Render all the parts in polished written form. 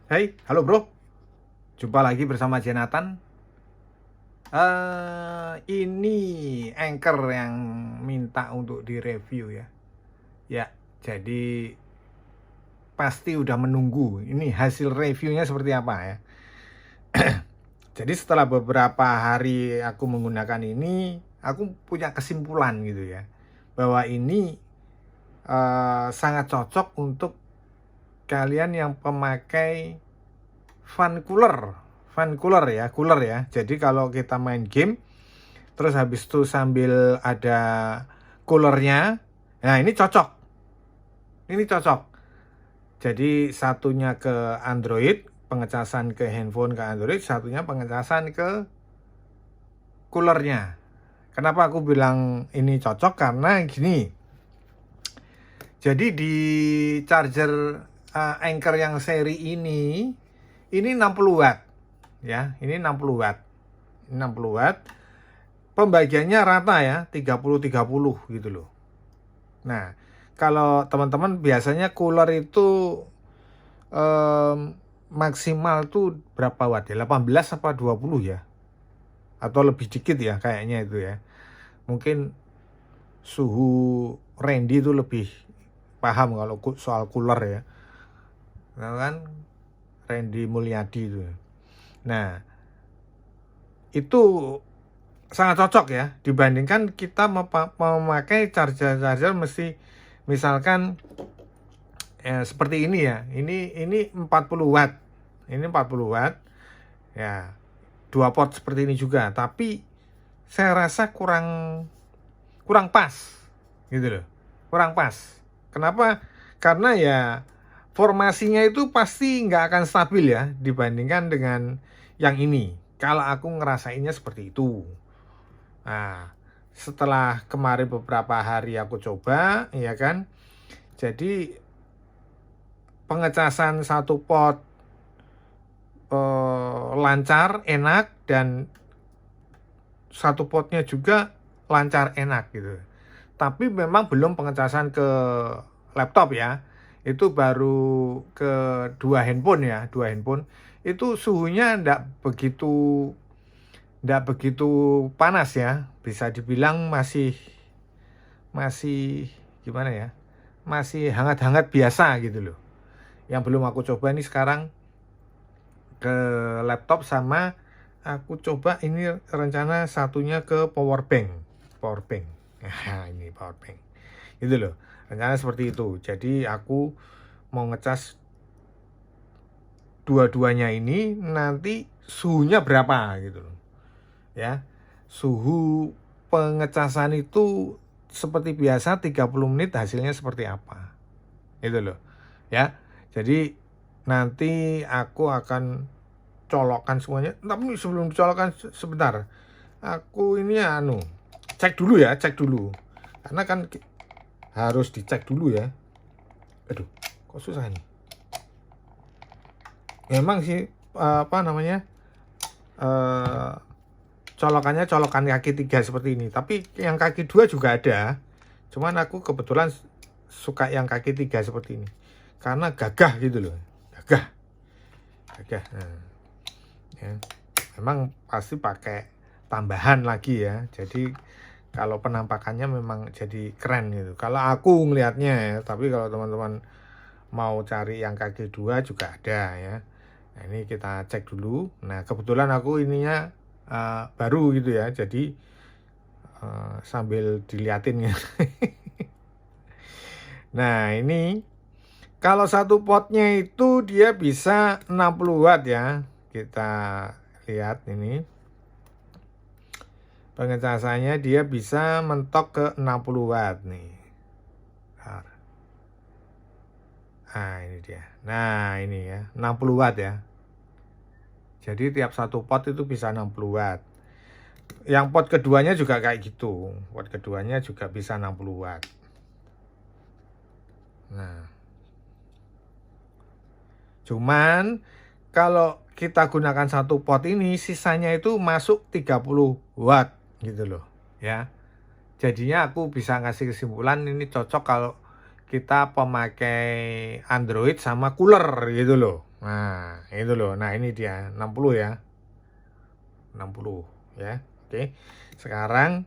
Hai, halo bro. Jumpa lagi bersama Jonathan. Ini Anchor yang minta untuk direview ya. Ya, jadi pasti udah menunggu. Ini hasil reviewnya seperti apa ya. Jadi setelah beberapa hari aku menggunakan ini, aku punya kesimpulan gitu ya. Bahwa ini sangat cocok untuk kalian yang pemakai fan cooler ya, cooler ya. Jadi kalau kita main game terus habis itu sambil ada coolernya, nah ini cocok. Ini cocok. Jadi satunya ke Android, pengecasan ke handphone ke Android, satunya pengecasan ke coolernya. Kenapa aku bilang ini cocok? Karena gini. Jadi di charger Anchor yang seri ini 60 watt ya, ini 60 watt. 60 watt. Pembagiannya rata ya, 30-30 gitu loh. Nah, kalau teman-teman biasanya cooler itu maksimal tuh berapa watt ya? 18 apa 20 ya? Atau lebih dikit ya kayaknya itu ya. Mungkin suhu Randy itu lebih paham kalau soal cooler ya. Nah, kan Randy Mulyadi itu. Nah, itu sangat cocok ya dibandingkan kita memakai charger mesti misalkan seperti ini ya. Ini 40 watt. Ini 40 watt. Ya, dua port seperti ini juga, tapi saya rasa kurang pas gitu loh. Kurang pas. Kenapa? Karena ya formasinya itu pasti nggak akan stabil ya dibandingkan dengan yang ini. Kalau aku ngerasainnya seperti itu. Nah, setelah kemarin beberapa hari aku coba, ya kan. Jadi pengecasan satu pot lancar, enak, dan satu potnya juga lancar, enak gitu. Tapi memang belum pengecasan ke laptop ya. Itu baru ke dua handphone ya, dua handphone. Itu suhunya ndak begitu panas ya. Bisa dibilang masih gimana ya? Masih hangat-hangat biasa gitu loh. Yang belum aku coba ini sekarang ke laptop, sama aku coba ini rencana satunya ke power bank. Nah, ini power bank. Gitu loh. Rencana seperti itu. Jadi aku mau ngecas dua-duanya ini, nanti suhunya berapa gitu loh. Ya. Suhu pengecasan itu seperti biasa 30 menit hasilnya seperti apa. Itu loh. Ya. Jadi nanti aku akan colokkan semuanya. Tapi sebelum dicolokkan sebentar. Aku ini cek dulu ya, cek dulu. Karena kan harus dicek dulu ya. Aduh, kok susah ini. Memang sih apa namanya? Colokannya colokan kaki 3 seperti ini, tapi yang kaki 2 juga ada. Cuman aku kebetulan suka yang kaki 3 seperti ini karena gagah gitu loh. Gagah. Nah, ya. Memang pasti pakai tambahan lagi ya. Jadi kalau penampakannya memang jadi keren gitu. Kalau aku ngelihatnya ya, tapi kalau teman-teman mau cari yang kaki 2 juga ada ya. Nah, ini kita cek dulu. Nah, kebetulan aku ininya baru gitu ya, jadi sambil diliatin ya. Nah, ini kalau satu potnya itu dia bisa 60 watt ya. Kita lihat ini pengecasannya, dia bisa mentok ke 60 watt nih. Nah, ini dia. Nah, ini ya, 60 watt ya. Jadi tiap satu pot itu bisa 60 watt. Yang pot keduanya juga kayak gitu. Pot keduanya juga bisa 60 watt. Nah. Cuman kalau kita gunakan satu pot ini, sisanya itu masuk 30 watt gitu loh, ya. Jadinya aku bisa ngasih kesimpulan ini cocok kalau kita pemakai Android sama cooler gitu loh. Nah, itu loh. Nah, ini dia 60 ya. 60 ya. Oke. Sekarang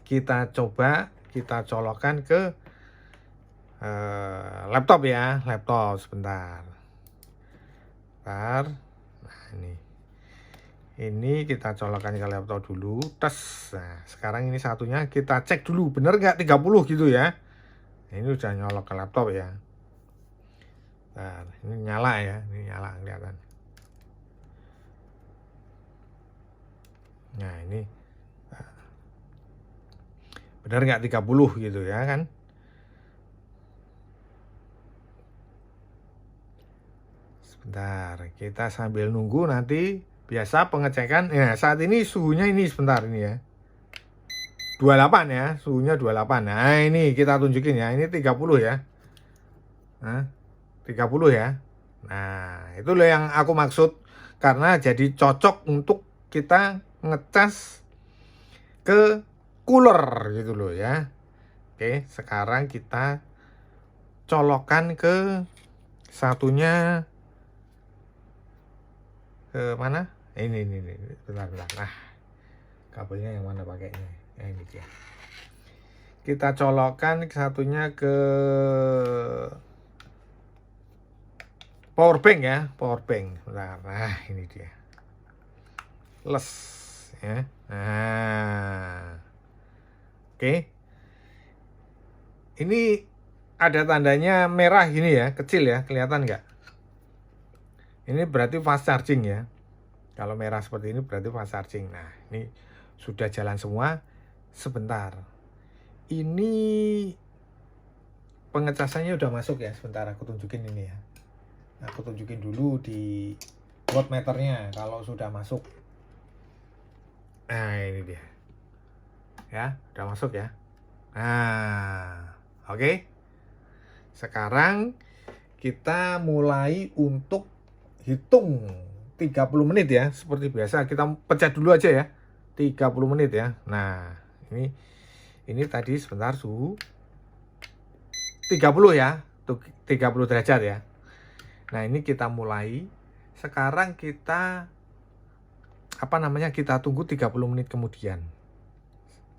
kita coba kita colokkan ke laptop ya, laptop sebentar. Bentar. Nah, ini kita colokkan ke laptop dulu. Tes. Nah, sekarang ini satunya kita cek dulu bener nggak 30 gitu ya. Ini udah nyolok ke laptop ya. Nah, ini nyala ya, ini nyala kelihatan. Nah, ini benar nggak 30 gitu ya kan. Sebentar, kita sambil nunggu nanti biasa pengecekan. Ya, saat ini suhunya ini sebentar ini ya. 28 ya, suhunya 28. Nah, ini kita tunjukin ya, ini 30 ya. Nah, 30 ya. Nah, itu loh yang aku maksud, karena jadi cocok untuk kita ngecas ke cooler gitu loh ya. Oke, sekarang kita colokkan ke satunya ke mana? Ini bentar. Nah, kabelnya yang mana pakainya? Ya, ini dia. Kita colokkan satunya ke power bank ya, power bank. Bentar. Nah, ini dia. Les ya. Nah. Oke. Ini ada tandanya merah gini ya, kecil ya, kelihatan nggak? Ini berarti fast charging ya. Kalau merah seperti ini berarti fast charging. Nah, ini sudah jalan semua. Sebentar. Ini pengecasannya udah masuk ya. Sebentar aku tunjukin ini ya. Aku tunjukin dulu di voltmeternya kalau sudah masuk. Nah, ini dia. Ya, udah masuk ya. Nah, oke. Sekarang kita mulai untuk hitung 30 menit ya. Seperti biasa kita pencet dulu aja ya. 30 menit ya. Nah, ini tadi sebentar suhu 30 ya. 30 derajat ya. Nah, ini kita mulai. Sekarang kita kita tunggu 30 menit kemudian.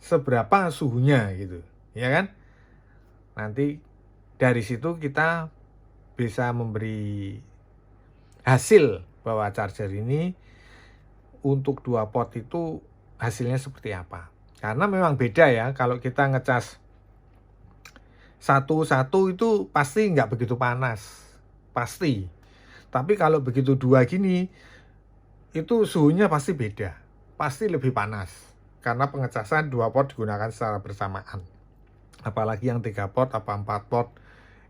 Seberapa suhunya gitu, ya kan? Nanti dari situ kita bisa memberi hasil bahwa charger ini untuk 2 pot itu hasilnya seperti apa. Karena memang beda ya, kalau kita ngecas satu-satu itu pasti nggak begitu panas, pasti. Tapi kalau begitu 2 gini, itu suhunya pasti beda, pasti lebih panas. Karena pengecasan 2 pot digunakan secara bersamaan. Apalagi yang 3 pot apa 4 pot,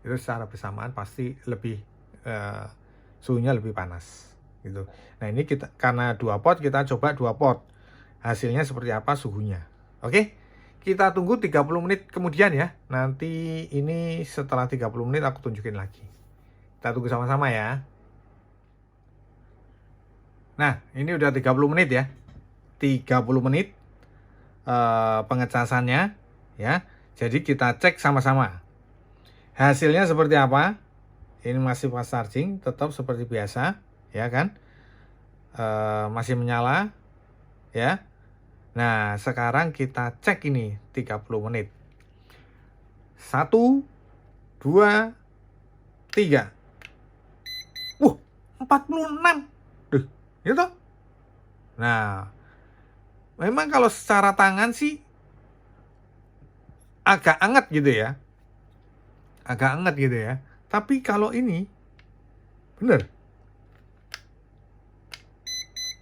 itu secara bersamaan pasti lebih suhunya lebih panas gitu. Nah, ini kita karena 2 pot kita coba 2 pot. Hasilnya seperti apa suhunya. Oke? Kita tunggu 30 menit kemudian ya. Nanti ini setelah 30 menit aku tunjukin lagi. Kita tunggu sama-sama ya. Nah, ini udah 30 menit ya. 30 menit pengecasannya ya. Jadi kita cek sama-sama. Hasilnya seperti apa? Ini masih fast charging, tetap seperti biasa, ya kan? Masih menyala, ya. Nah, sekarang kita cek ini 30 menit. 1, 2, 3. 46. Duh, itu. Nah, memang kalau secara tangan sih agak anget gitu ya. Agak anget gitu ya. Tapi kalau ini bener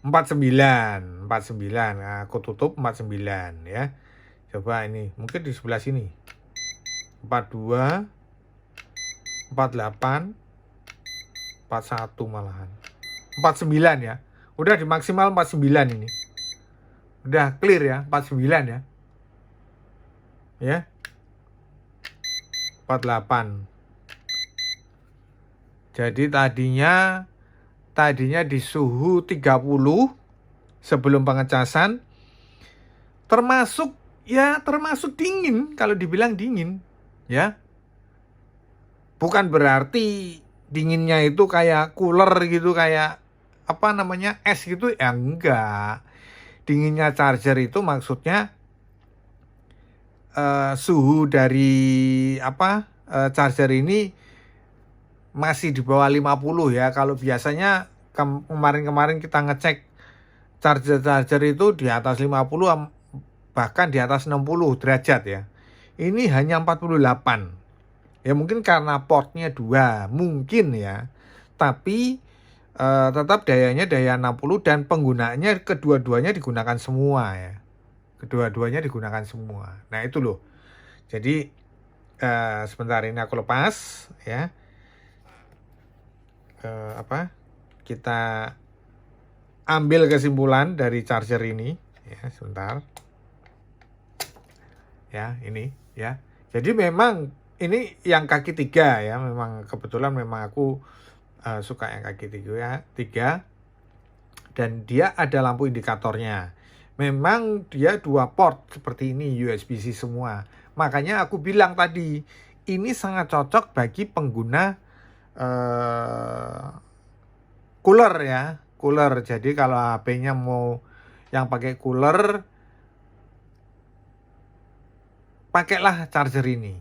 49. Nah, aku tutup 49 ya. Coba ini, mungkin di sebelah sini. 42, 48, 41 malahan. 49 ya. Udah di maksimal 49 ini. Udah clear ya, 49 ya. Ya. 48. Jadi tadinya di suhu 30 sebelum pengecasan, termasuk dingin, kalau dibilang dingin ya. bukan berarti dinginnya itu kayak cooler gitu, kayak apa namanya, es gitu ya, enggak. Dinginnya charger itu maksudnya suhu dari apa, charger ini masih di bawah 50 ya. Kalau biasanya kemarin-kemarin kita ngecek charger itu di atas 50, bahkan di atas 60 derajat ya. Ini hanya 48. Ya mungkin karena portnya 2, mungkin ya. Tapi tetap dayanya daya 60 dan penggunaannya kedua-duanya digunakan semua ya. Kedua-duanya digunakan semua. Nah itu loh. Jadi sebentar ini aku lepas ya. Kita ambil kesimpulan dari charger ini ya, sebentar. Ya, ini ya. Jadi memang ini yang kaki 3 ya, memang kebetulan memang aku suka yang kaki 3 dan dia ada lampu indikatornya. Memang dia 2 port seperti ini, USB-C semua. Makanya aku bilang tadi, ini sangat cocok bagi pengguna cooler ya, cooler. Jadi kalau HP-nya mau yang pakai cooler, pakailah charger ini.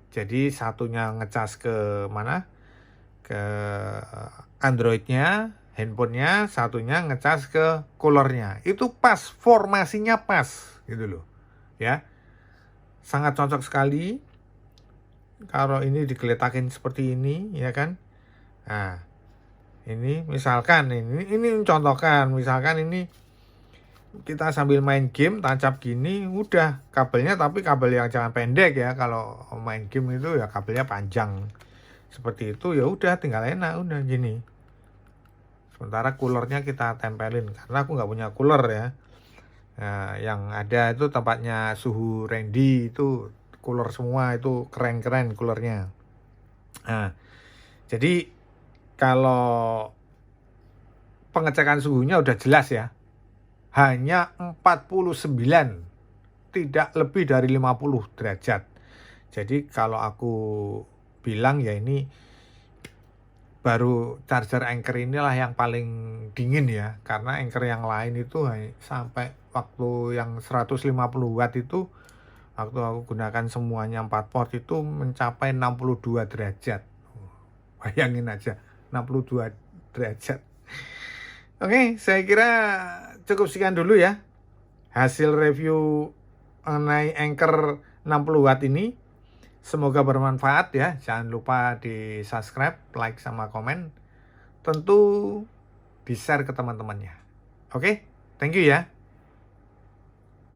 Jadi satunya ngecas ke mana? Ke Android-nya, handphonenya, satunya ngecas ke coolernya. Itu pas, formasinya pas gitu loh. Ya. Sangat cocok sekali. Kalau ini digeletakin seperti ini, ya kan? Nah, ini misalkan ini contohkan, misalkan ini kita sambil main game tancap gini, udah kabelnya, tapi kabel yang jangan pendek ya. Kalau main game itu ya kabelnya panjang seperti itu, ya udah tinggal enak, udah gini. Sementara coolernya kita tempelin, karena aku nggak punya cooler ya. Nah, yang ada itu tempatnya suhu Randy, itu cooler semua, itu keren-keren coolernya. Nah, jadi kalau pengecekan suhunya udah jelas ya, hanya 49, tidak lebih dari 50 derajat. Jadi kalau aku bilang ya ini baru charger Anker inilah yang paling dingin ya, karena Anker yang lain itu sampai waktu yang 150 watt itu, waktu aku gunakan semuanya 4 port itu mencapai 62 derajat. Bayangin aja, 62 derajat. Oke, saya kira cukup sekian dulu ya hasil review mengenai Anker 60 watt ini. Semoga bermanfaat ya. Jangan lupa di subscribe, like, sama komen. Tentu di share ke teman-temannya. Oke, thank you ya.